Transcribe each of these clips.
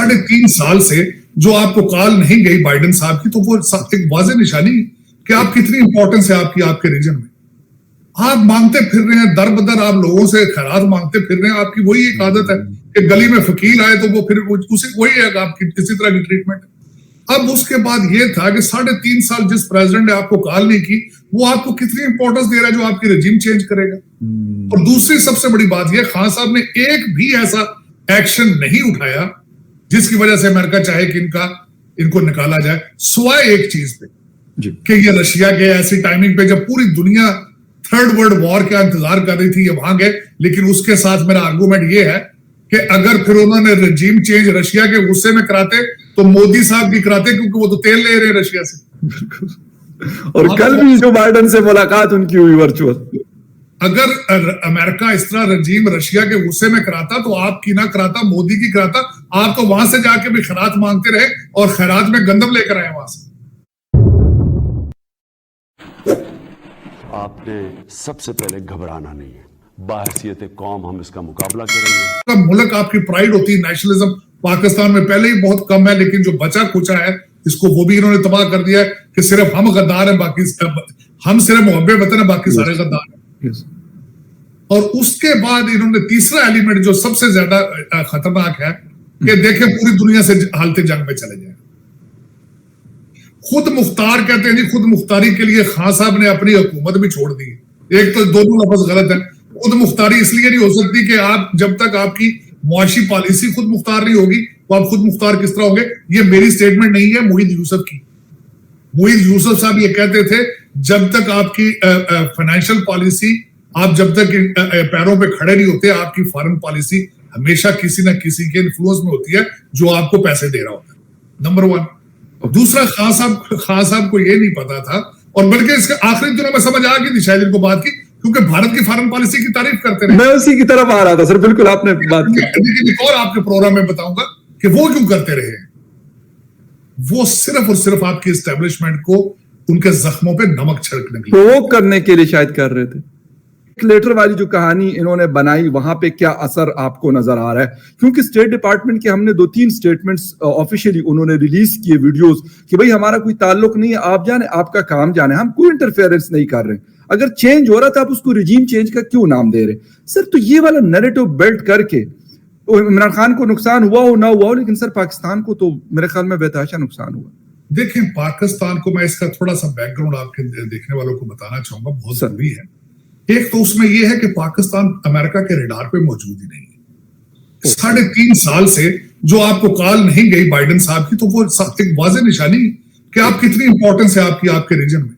3.5 साल से जो आपको कॉल नहीं गई बाइडेन साहब की, तो वो एक वाज़ेह निशानी कि आप कितनी इंपॉर्टेंस है आपकी आपके रीजन में। आप मांगते फिर रहे हैं, दर बदर आप लोगों से खैरात मांगते फिर रहे हैं। आपकी वही एक आदत है कि गली में फकीर आए तो वो फिर उसी वही है आपकी इसी तरह की ट्रीटमेंट। अब उसके बाद ये था कि 3.5 साल जिस प्रेसिडेंट ने आपको कॉल नहीं की, वो आपको कितनी इंपॉर्टेंस दे रहा है जो आपकी रजीम चेंज करेगा। और दूसरी सबसे बड़ी बात यह, खान साहब ने एक भी ऐसा एक्शन नहीं उठाया जिसकी वजह से अमेरिका चाहे कि इनको निकाला जाए, सिवाय एक चीज पे कि ये रशिया के ऐसी टाइमिंग पे जब पूरी दुनिया थर्ड वर्ल्ड वॉर का इंतजार कर रही थी, ये वहां गए। लेकिन उसके साथ मेरा आर्गूमेंट ये है कि अगर फिर उन्होंने रजीम चेंज रशिया के गुस्से में कराते तो मोदी साहब की कराते, क्योंकि वो तो तेल ले रहे हैं रशिया से। और कल भी जो बाइडेन से मुलाकात उनकी हुई वर्चुअल। अगर अमेरिका इस तरह रजीम रशिया के गुस्से में कराता तो आपकी ना कराता, मोदी की कराता। आप तो वहां से जाके भी खैरात मांगते रहे और खैरात में गंदम लेकर आए वहां से। आपने सबसे पहले घबराना नहीं है, बाहसियत कौम हम इसका मुकाबला करेंगे। मुल्क आपकी प्राइड होती है, नेशनलिज्म पाकिस्तान में पहले ही बहुत कम है, लेकिन जो बचा कुचा है इसको वो भी इन्होंने तबाह कर दिया है कि सिर्फ हम गद्दार हैं, बाकी हम सिर्फ मोहब्बे वतन है, बाकी सारे गद्दार हैं। और उसके बाद इन्होंने तीसरा एलिमेंट जो सबसे ज्यादा खतरनाक है कि देखें पूरी दुनिया से हालत जंग में चले जाए। खुद मुख्तार कहते हैं जी, खुद मुख्तारी के लिए खान साहब ने अपनी हुकूमत भी छोड़ दी। एक तो दोनों लफ्ज गलत है। खुद मुख्तारी इसलिए नहीं हो सकती कि आप जब तक आपकी मुआशी पॉलिसी खुद मुख्तार नहीं होगी तो आप खुद मुख्तार किस तरह होंगे। ये मेरी स्टेटमेंट नहीं है, मोहित यूसुफ की। मोहित यूसुफ साहब ये कहते थे जब तक आपकी फाइनेंशियल पॉलिसी, आप जब तक पैरों पे खड़े नहीं होते, आपकी फॉरेन पॉलिसी हमेशा किसी ना किसी के इन्फ्लुएंस में होती है जो आपको पैसे दे रहा होता है। नंबर 1। दूसरा, खान साहब को ये नहीं पता था, और बल्कि इसके आखिरी दिनों में समझ आ गई थी शायद इनको बात की, क्योंकि भारत की फॉरेन पॉलिसी की तारीफ करते रहे। मैं उसी की तरफ आ रहा था सर, बिल्कुल आपने बात की। लेकिन एक और आपके प्रोग्राम में बताऊंगा कि वो क्यों करते रहे। वो सिर्फ और सिर्फ आपकी एस्टेब्लिशमेंट को उनके जख्मों पे नमक छिड़कने के लिए, प्रोवोक करने के लिए शायद कर रहे थे। लेटर वाली जो कहानी इन्होंने बनाई, वहां पे क्या असर आपको नजर आ रहा है? क्योंकि स्टेट डिपार्टमेंट के हमने 2-3 स्टेटमेंट्स ऑफिशियली उन्होंने रिलीज किए वीडियोस कि भाई हमारा कोई ताल्लुक नहीं है, आप जाने आपका काम जाने, हम कोई इंटरफेरेंस नहीं कर रहे। अगर चेंज हो रहा था आप उसको रिजीम चेंज का क्यों नाम दे रहे सर? तो ये वाला नैरेटिव बिल्ड करके इमरान खान को नुकसान हुआ हो ना हुआ हो, लेकिन सर पाकिस्तान को तो मेरे ख्याल में बेतहाशा नुकसान हुआ। देखें, पाकिस्तान को मैं इसका थोड़ा सा बैकग्राउंड आपके देखने वालों को बताना चाहूंगा, बहुत जरूरी है। एक तो उसमें यह है कि पाकिस्तान अमेरिका के रडार पे मौजूद ही नहीं है। 3.5 साल से जो आपको कॉल नहीं गई बाइडेन साहब की, तो वो एक वाज़ेह निशानी कि आप कितनी इंपॉर्टेंस है आपकी आपके रीजन में।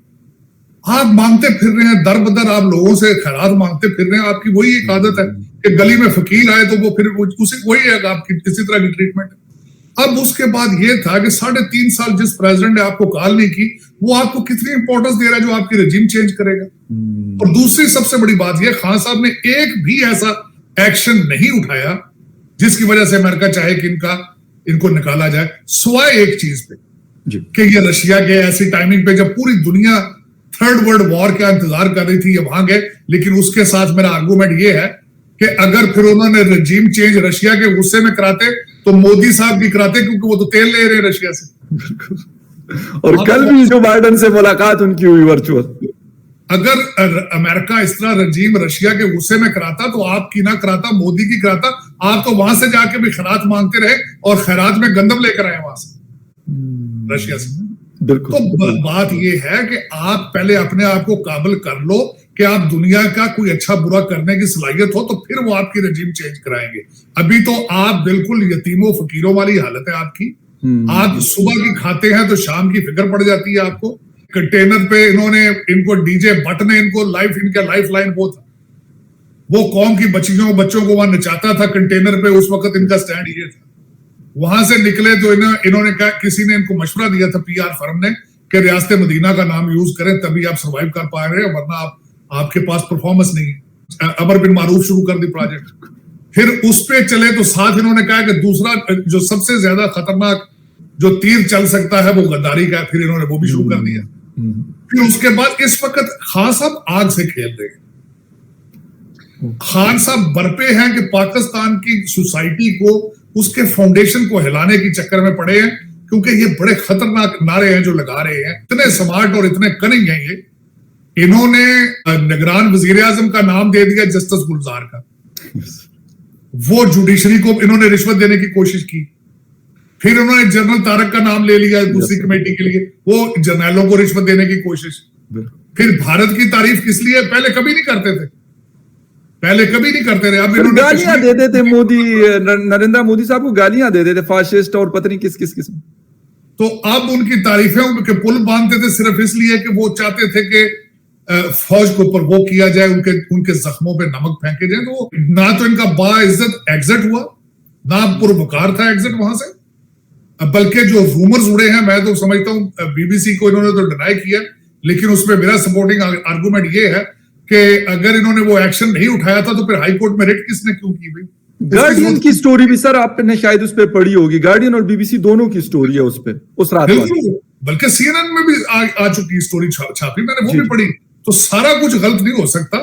आप मांगते फिर रहे हैं, दर बदर आप लोगों से खैरात मांगते फिर रहे हैं। आपकी वही एक आदत है कि गली में फकीर आए तो वो फिर उसी वही है आपकी इसी तरह की ट्रीटमेंट। अब उसके बाद ये था कि 3.5 साल जिस प्रेसिडेंट ने आपको कॉल नहीं की, वो आपको कितनी इंपॉर्टेंस दे रहा है जो आपकी रजीम चेंज करेगा। और दूसरी सबसे बड़ी बात यह, खान साहब ने एक भी ऐसा एक्शन नहीं उठाया जिसकी वजह से अमेरिका चाहे कि इनको निकाला जाए, सिवाय एक चीज पे कि ये रशिया के ऐसी टाइमिंग पे जब पूरी दुनिया थर्ड वर्ल्ड वॉर का इंतजार कर रही थी, ये वहां गए। लेकिन उसके साथ मेरा आर्गूमेंट ये है कि अगर फिर उन्होंने रजीम चेंज रशिया के गुस्से में कराते तो मोदी साहब की कराते, क्योंकि वो तो तेल ले रहे हैं रशिया से। और कल भी जो बाइडेन से मुलाकात उनकी हुई वर्चुअल। अगर अमेरिका इस तरह रजीम रशिया के गुस्से में कराता तो आपकी ना कराता, मोदी की कराता। आप तो वहां से जाके भी खैरात मांगते रहे और खैरात में गंदम लेकर आए वहां से रशिया से। तो बात यह है कि आप पहले अपने आप को काबिल कर लो कि आप दुनिया का कोई अच्छा बुरा करने की सलाहियत हो, तो फिर वो आपकी रजीम चेंज कराएंगे। अभी तो आप बिल्कुल यतीमों फकीरों वाली हालत है आपकी। आप सुबह की खाते हैं तो शाम की फिक्र पड़ जाती है आपको। कंटेनर पे इनको डीजे भट्ट ने इनका लाइफ लाइन वो कौम की बच्चों को वहां नचाता था कंटेनर पे। उस वक्त इनका स्टैंड ये था। वहां से निकले तो इन्होंने कहा, किसी ने इनको मशवरा दिया था PR फर्म ने कि रियासत मदीना का नाम यूज करें, तभी आप सर्वाइव कर पा रहे हैं, वरना आपके पास परफॉर्मेंस नहीं है। अमर बिन मारूफ शुरू कर दी प्रोजेक्ट। फिर उस पे चले तो साथ इन्होंने कहा कि दूसरा जो सबसे ज्यादा खतरनाक जो तीर चल सकता है वो गद्दारी का, फिर इन्होंने वो भी शुरू कर दिया। फिर उसके बाद इस वक्त खान साहब आग से खेल रहे हैं। खान साहब बरपे हैं कि पाकिस्तान की सोसाइटी को उसके फाउंडेशन को हिलाने की चक्कर में पड़े हैं, क्योंकि ये बड़े खतरनाक नारे हैं जो लगा रहे हैं। इतने स्मार्ट और इतने कनिंग हैं ये। इन्होंने निगरान वजीर आजम का नाम दे दिया जस्टिस गुलजार का। वो जुडिशरी को इन्होंने रिश्वत देने की कोशिश की। फिर उन्होंने जनरल तारक का नाम ले लिया दूसरी कमेटी के लिए, वो जर्नलों को रिश्वत देने की कोशिश। फिर भारत की तारीफ किस लिए? पहले कभी नहीं करते थे, पहले कभी नहीं करते रहे। अब इन्होंने गालियां दे देते मोदी, नरेंद्र मोदी साहब को गालियां दे देते, फाशिस्ट और पता नहीं किस किस किस्म। तो अब उनकी तारीफें उनके पुल बांधते थे सिर्फ इसलिए कि वो चाहते थे कि फौज को प्रवोक किया जाए, उनके जख्मों पे नमक फेंके जाए। तो ना तो इनका बाइज्जत एग्जिट हुआ, ना पुरवकार था एग्जिट वहां से, बल्कि जो रूमर्स उड़े हैं, मैं तो समझता हूं बीबीसी को इन्होंने तो डिनाई किया, लेकिन उसमें मेरा सपोर्टिंग आर्गुमेंट ये है कि अगर इन्होंने वो एक्शन नहीं उठाया था तो फिर हाई कोर्ट में रिट किसने क्यों की भाई? गार्डियन की स्टोरी भी सर आपने शायद उस पर पढ़ी होगी, गार्डियन और बीबीसी दोनों की स्टोरी है उस पे, उस रात वाली। बल्कि CNN में भी आ चुकी स्टोरी छापी, मैंने वो भी पढ़ी। तो सारा कुछ गलत नहीं हो सकता।